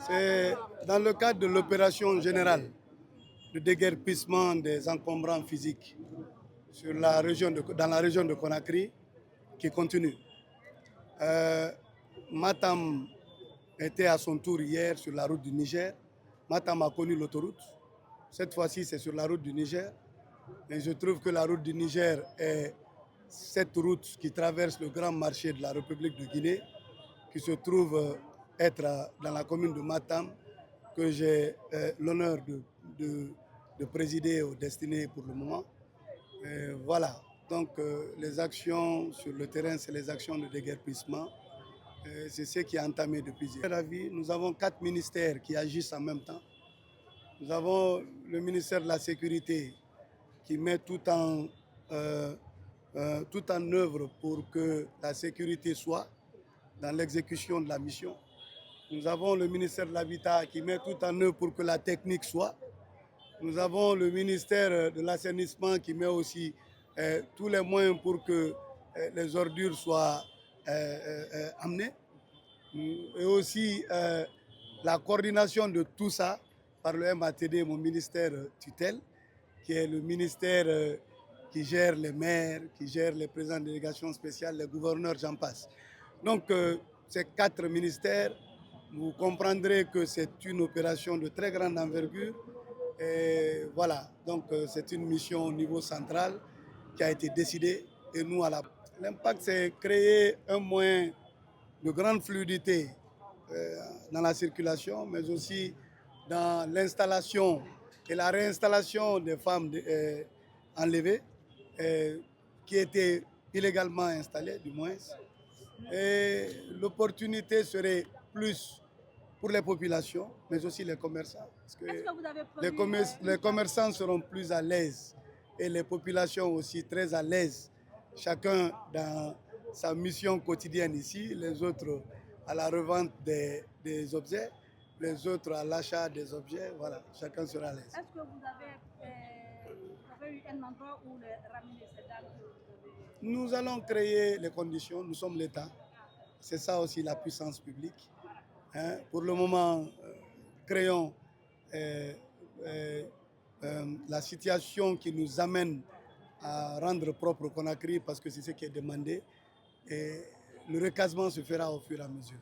C'est dans le cadre de l'opération générale de déguerpissement des encombrants physiques dans la région de Conakry qui continue. Matam était à son tour hier sur la route du Niger. Matam a connu l'autoroute. Cette fois-ci, c'est sur la route du Niger. Et je trouve que la route du Niger est cette route qui traverse le grand marché de la République de Guinée, qui se trouve être dans la commune de Matam, que j'ai l'honneur de présider au Destiné pour le moment. Et voilà, donc les actions sur le terrain, c'est les actions de déguerpissement. C'est ce qui est entamé depuis hier. Nous avons 4 ministères qui agissent en même temps. Nous avons le ministère de la Sécurité qui met tout en œuvre pour que la sécurité soit dans l'exécution de la mission. Nous avons le ministère de l'Habitat qui met tout en œuvre pour que la technique soit. Nous avons le ministère de l'Assainissement qui met aussi tous les moyens pour que les ordures soient amenées. Et aussi la coordination de tout ça par le MATD, mon ministère tutelle, qui est le ministère qui gère les maires, qui gère les présidents de délégation spéciale, les gouverneurs, j'en passe. Donc ces 4 ministères, vous comprendrez que c'est une opération de très grande envergure. Et voilà, donc c'est une mission au niveau central qui a été décidée et nous à la... L'impact, c'est créer un moyen de grande fluidité dans la circulation, mais aussi dans l'installation et la réinstallation des femmes enlevées, qui étaient illégalement installées, du moins. Et l'opportunité serait plus pour les populations, mais aussi les commerçants. Parce que les commerçants seront plus à l'aise et les populations aussi très à l'aise, chacun dans sa mission quotidienne ici, les autres à la revente des objets, les autres à l'achat des objets, voilà, chacun sera à l'aise. Est-ce que vous avez eu un endroit où ramener ces dames? Nous allons créer les conditions, nous sommes l'État, c'est ça aussi la puissance publique. Hein? Pour le moment, créons la situation qui nous amène à rendre propre Conakry parce que c'est ce qui est demandé et le recasement se fera au fur et à mesure.